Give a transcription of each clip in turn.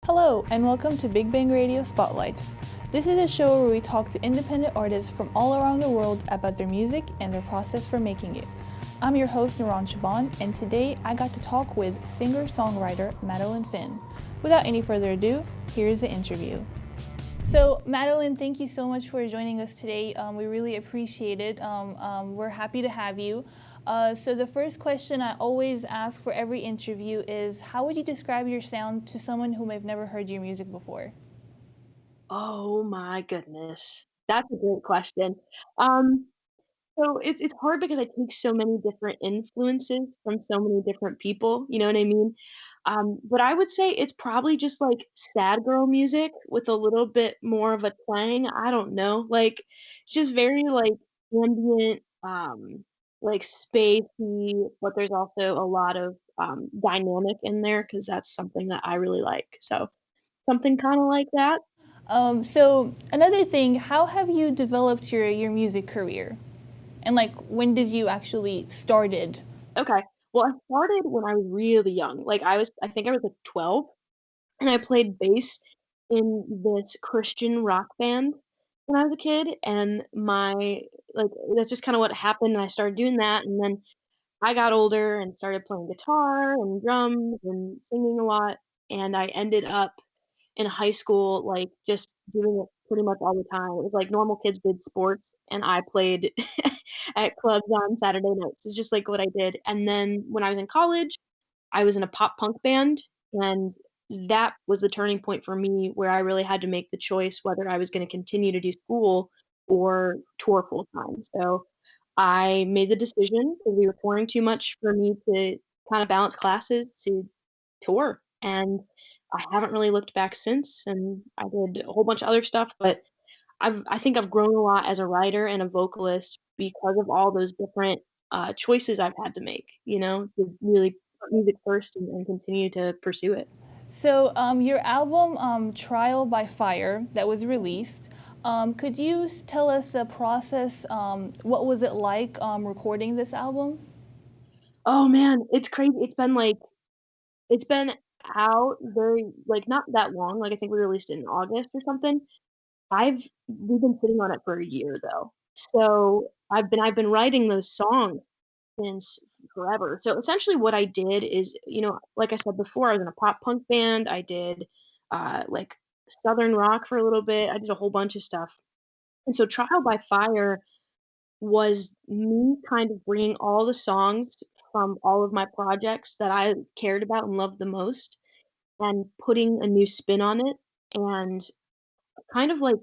Hello, and welcome to Big Bang Radio Spotlights. This is a show where we talk to independent artists from all around the world about their music and their process for making it. I'm your host, Nouran, and today I got to talk with singer-songwriter Madeline Finn. Without any further ado, here is the interview. So, Madeline, thank you so much for joining us today. We really appreciate it. We're happy to have you. So the first question I always ask for every interview is, how would you describe your sound to someone who may have never heard your music before? Oh my goodness. That's a great question. Um, so it's hard because I take so many different influences from so many different people, you know what I mean? But I would say it's probably just like sad girl music with a little bit more of a twang. I don't know. Like it's just very like ambient, like spacey, but there's also a lot of dynamic in there because that's something that I really like. So something kind of like that. So another thing, how have you developed your music career? And like, when did you actually started? Okay. Well, I started when I was really young. Like I think I was like 12 and I played bass in this Christian rock band when I was a kid and like that's just kind of what happened and I started doing that and then I got older and started playing guitar and drums and singing a lot and I ended up in high school, like, just doing it pretty much all the time. It was like normal kids did sports, and I played at clubs on Saturday nights. It's just, like, what I did, and then when I was in college, I was in a pop punk band, and that was the turning point for me where I really had to make the choice whether I was gonna continue to do school or tour full time. So, I made the decision because we were touring too much for me to kinda balance classes to tour, and I haven't really looked back since, and I did a whole bunch of other stuff, but I think I've grown a lot as a writer and a vocalist because of all those different, choices I've had to make, to really put music first and continue to pursue it. So your album Trial by Fire that was released, could you tell us the process? What was it like recording this album? Oh, man, it's crazy. It's been out very like, not that long, like, I think we released it in August or something. We've been sitting on it for a year, though. So, I've been writing those songs since forever. So essentially what I did is, like I said before, I was in a pop punk band. I did like southern rock for a little bit. I did a whole bunch of stuff. And so Trial by Fire was me kind of bringing all the songs from all of my projects that I cared about and loved the most and putting a new spin on it and kind of like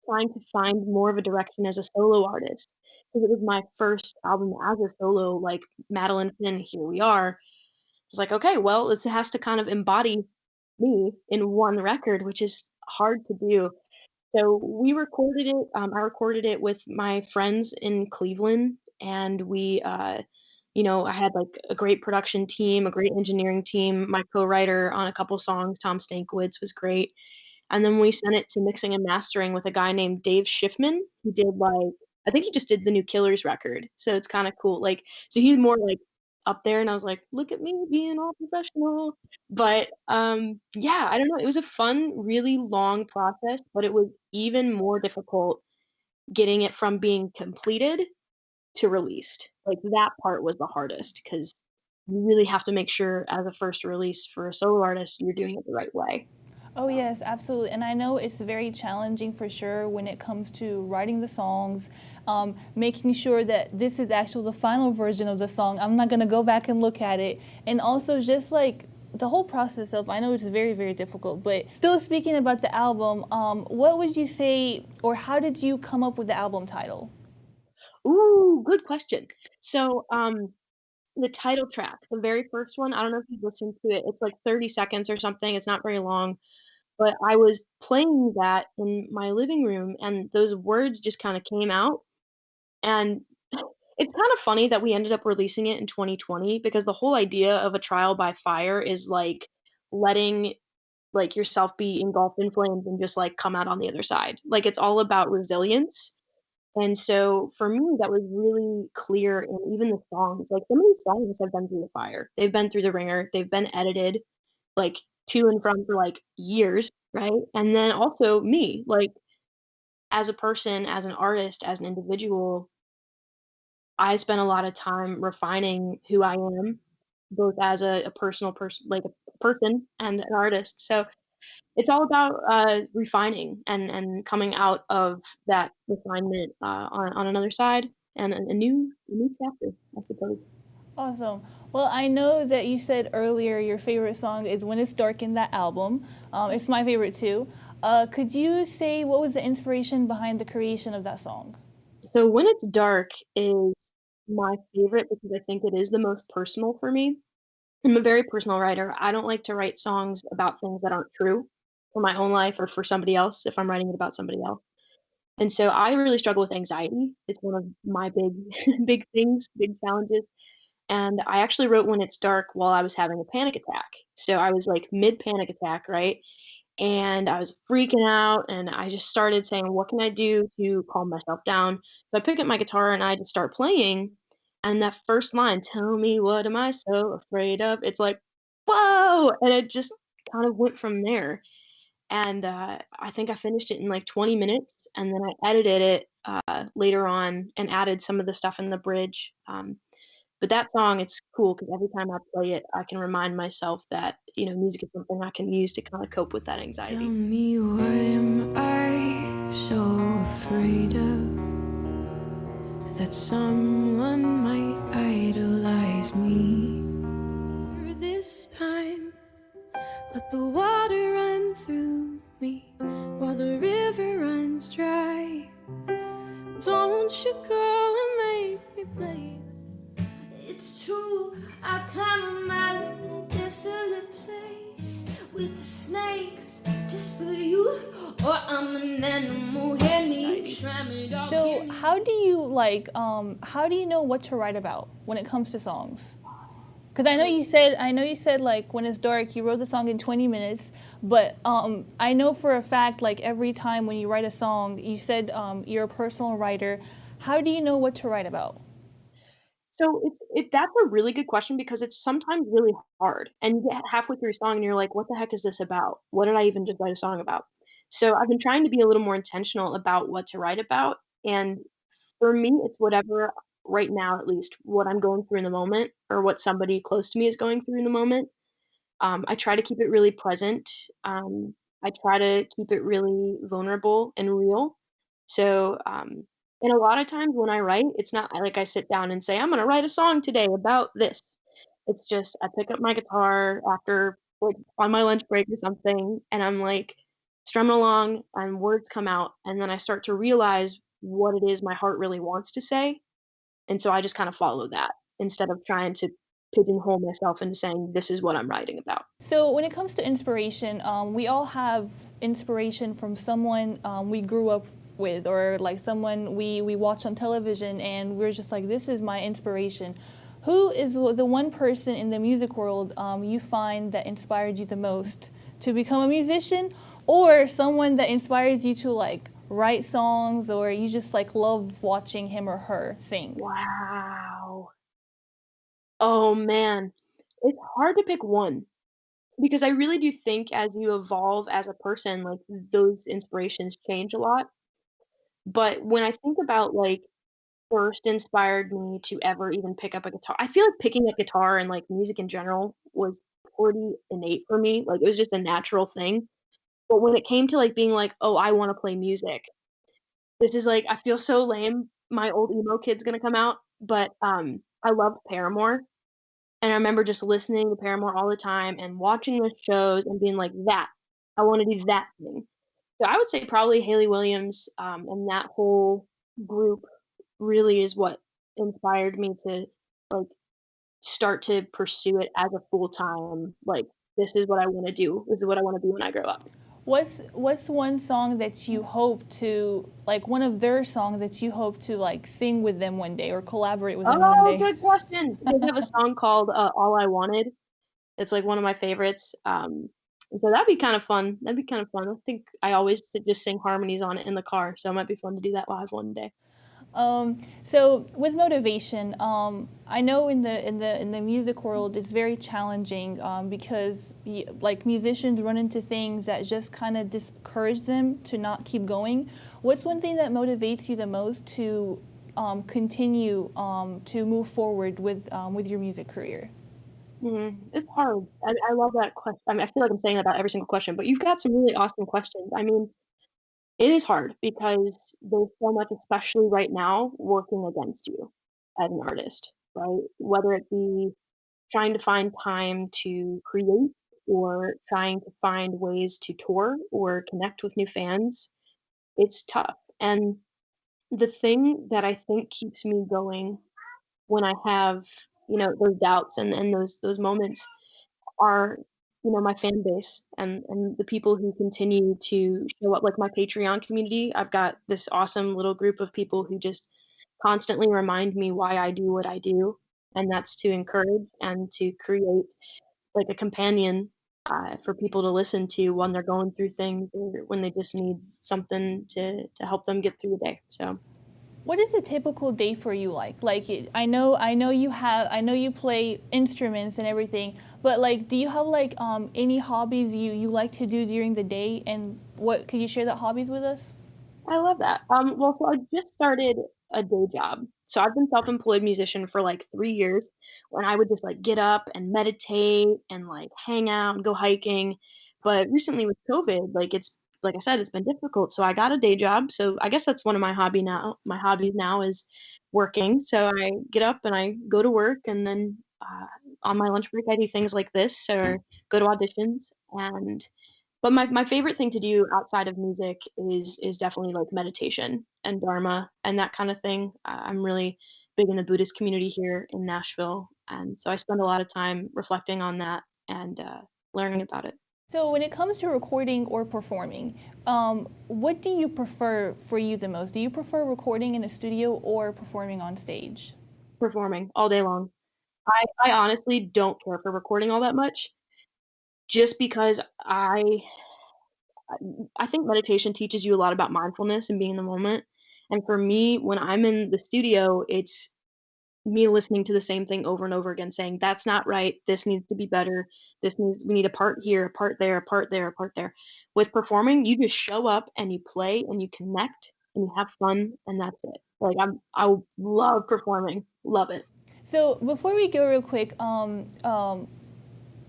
trying to find more of a direction as a solo artist because it was my first album as a solo, like Madeline Finn, Here We Are. It's like, okay, well, it has to kind of embody me in one record, which is hard to do. So we recorded it. I recorded it with my friends in Cleveland, and I had like a great production team, a great engineering team. My co-writer on a couple songs, Tom Stankiewicz, was great. And then we sent it to mixing and mastering with a guy named Dave Schiffman, who did, like I think he just did the new Killers record, so it's kinda cool, like so he's more, like, up there, and I was like, "Look at me being all professional." But, yeah, I don't know, it was a fun, really long process, but it was even more difficult getting it from being completed to released. Like, that part was the hardest because you really have to make sure as a first release for a solo artist, you're doing it the right way. Oh, yes, absolutely. And I know it's very challenging for sure when it comes to writing the songs, making sure that this is actually the final version of the song. I'm not going to go back and look at it. And also, just like the whole process of, I know it's very, very difficult, but still speaking about the album, what would you say, or how did you come up with the album title? Ooh, good question. So, the title track, the very first one, I don't know if you've listened to it, it's like 30 seconds or something, it's not very long, but I was playing that in my living room, and those words just kinda came out, and it's kinda funny that we ended up releasing it in 2020 because the whole idea of a trial by fire is, like, letting, like, yourself be engulfed in flames and just, like, come out on the other side. Like, it's all about resilience. And so for me, that was really clear in even the songs. Like, some of these songs have been through the fire. They've been through the ringer. They've been edited, like, to and from for, like, years, right? And then also me, like, as a person, as an artist, as an individual, I spent a lot of time refining who I am, both as a personal person, like, a person and an artist. So it's all about, refining and coming out of that refinement, on another side and a new chapter, I suppose. Awesome. Well, I know that you said earlier your favorite song is When It's Dark in that album. It's my favorite too. Could you say what was the inspiration behind the creation of that song? So When It's Dark is my favorite because I think it is the most personal for me. I'm a very personal writer. I don't like to write songs about things that aren't true for my own life or for somebody else if I'm writing it about somebody else. And so I really struggle with anxiety. It's one of my big big things, big challenges. And I actually wrote When It's Dark while I was having a panic attack. So I was like mid panic attack, right? And I was freaking out and I just started saying, what can I do to calm myself down? So I pick up my guitar and I just start playing. And that first line, tell me what am I so afraid of? It's like, whoa! And it just kind of went from there. And I think I finished it in like 20 minutes. And then I edited it later on and added some of the stuff in the bridge. But that song, it's cool because every time I play it, I can remind myself that, music is something I can use to kinda cope with that Tell anxiety. me, what am I so afraid of? That someone might idolize me. This time, let the water run through me while the river runs dry. Don't you go and make me play. It's true, I climb a mile in a desolate place with the snakes just for you, or I'm an animal, hear me, try me, dog. So, how do you know what to write about when it comes to songs? Because I know you said like When It's Dark, you wrote the song in 20 minutes, but I know for a fact like every time when you write a song, you said you're a personal writer. How do you know what to write about? So that's a really good question because it's sometimes really hard, and you get halfway through a song and you're like, "What the heck is this about? What did I even just write a song about?" So I've been trying to be a little more intentional about what to write about, and for me, it's whatever right now, at least, what I'm going through in the moment or what somebody close to me is going through in the moment. I try to keep it really present. I try to keep it really vulnerable and real. So, and a lot of times when I write, it's not like I sit down and say, I'm going to write a song today about this. It's just I pick up my guitar after, like, on my lunch break or something, and I'm like strumming along, and words come out, and then I start to realize what it is my heart really wants to say. And so I just kind of follow that instead of trying to pigeonhole myself into saying, this is what I'm writing about. So when it comes to inspiration, we all have inspiration from someone we grew up with, or like someone we watch on television, and we're just like, this is my inspiration. Who is the one person in the music world you find that inspired you the most to become a musician, or someone that inspires you to like write songs, or you just like love watching him or her sing? Wow. Oh, man. It's hard to pick one because I really do think as you evolve as a person, like, those inspirations change a lot. But when I think about, like, first inspired me to ever even pick up a guitar, I feel like picking up guitar and, like, music in general was pretty innate for me, like, it was just a natural thing. But when it came to, like, being like, "Oh, I wanna play music," this is, like, I feel so lame, my old emo kid's gonna come out, but, I loved Paramore. And I remember just listening to Paramore all the time and watching those shows and being like, "That, I wanna do that thing." So I would say probably Hayley Williams, and that whole group really is what inspired me to, like, start to pursue it as a full-time, like, "This is what I wanna do. This is what I wanna be when I grow up." What's one song that you hope to like one of their songs that you hope to like sing with them one day or collaborate with them one Oh, day? good question. They have a song called, "All I Wanted." It's, like, one of my favorites, and so that'd be kind of fun. That'd be kind of fun. I think I always just sing harmonies on it in the car, so it might be fun to do that live one day. So with motivation, I know in the music world it's very challenging because like musicians run into things that just kind of discourage them to not keep going. What's one thing that motivates you the most to continue to move forward with your music career? It's hard. I love that question. I mean, I feel like I'm saying that about every single question, but you've got some really awesome questions. I mean, it is hard because there's so much, especially right now, working against you as an artist, right? Whether it be trying to find time to create or trying to find ways to tour or connect with new fans, it's tough. And the thing that I think keeps me going when I have, those doubts and those moments are, my fan base and the people who continue to show up, like my Patreon community. I've got this awesome little group of people who just constantly remind me why I do what I do, and that's to encourage and to create like a companion for people to listen to when they're going through things or when they just need something to help them get through the day. So What is a typical day for you like? I know you play instruments and everything, but like, do you have like any hobbies you like to do during the day? And what could you share that hobbies with us? I love that. Well, so I just started a day job. So I've been self-employed musician for like 3 years when I would just like get up and meditate and like hang out and go hiking. But recently with COVID, like I said, it's been difficult. So I got a day job. So I guess that's one of my hobby now. My hobbies now is working. So I get up and I go to work and then on my lunch break I do things like this or go to auditions and but my favorite thing to do outside of music is definitely, like, meditation and dharma and that kinda thing. I'm really big in the Buddhist community here in Nashville, and so I spend a lot of time reflecting on that and, learning about it. So when it comes to recording or performing, what do you prefer for you the most? Do you prefer recording in a studio or performing on stage? Performing all day long. I honestly don't care for recording all that much just because I think meditation teaches you a lot about mindfulness and being in the moment, and for me, when I'm in the studio, it's me listening to the same thing over and over again saying, "That's not right. This needs to be better. We need a part here, a part there, a part there, a part there." With performing, you just show up and you play and you connect and you have fun and that's it. Like I love performing. Love it. So before we go real quick,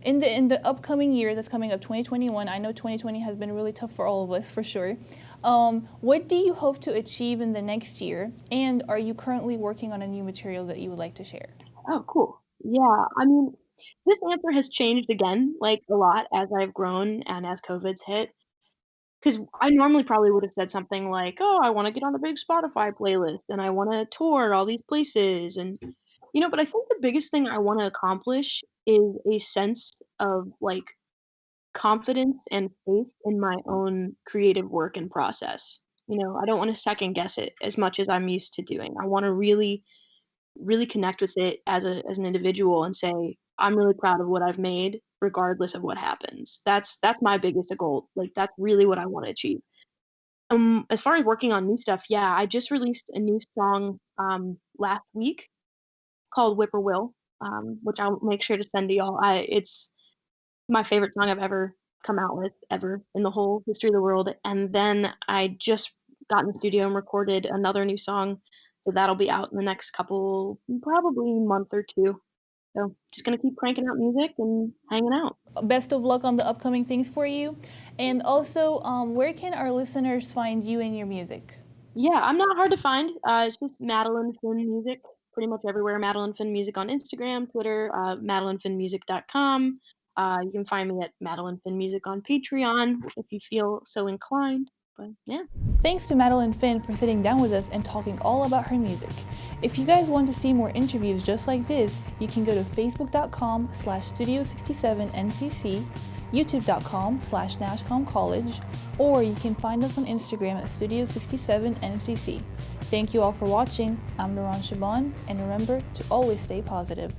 in the upcoming year that's coming up, 2021, I know 2020 has been really tough for all of us for sure. What do you hope to achieve in the next year? And are you currently working on a new material that you would like to share? Oh, cool. Yeah, I mean, this answer has changed again, like a lot as I've grown and as COVID's hit. Because I normally probably would have said something like, "Oh, I wanna get on a big Spotify playlist, and I wanna tour all these places," and, but I think the biggest thing I wanna accomplish is a sense of, like, confidence and faith in my own creative work and process. I don't wanna second guess it as much as I'm used to doing. I wanna really, really connect with it as an individual and say, "I'm really proud of what I've made regardless of what happens." That's my biggest goal. Like, that's really what I wanna achieve. As far as working on new stuff, yeah, I just released a new song, last week called Whippoorwill, which I'll make sure to send to y'all. It's my favorite song I've ever come out with, ever, in the whole history of the world, and then I just got in the studio and recorded another new song, so that'll be out in the next couple probably month or 2. So, just gonna keep cranking out music and hanging out. Best of luck on the upcoming things for you. And also, where can our listeners find you and your music? Yeah, I'm not hard to find. It's just Madeline Finn Music, pretty much everywhere. Madeline Finn Music on Instagram, Twitter, MadelineFinnMusic.com. You can find me at Madeline Finn Music on Patreon if you feel so inclined. But yeah. Thanks to Madeline Finn for sitting down with us and talking all about her music. If you guys want to see more interviews just like this, you can go to facebook.com/studio67ncc, youtube.com/nashcomcollege, or you can find us on Instagram at studio67ncc. Thank you all for watching. I'm Nouran Shaban, and remember to always stay positive.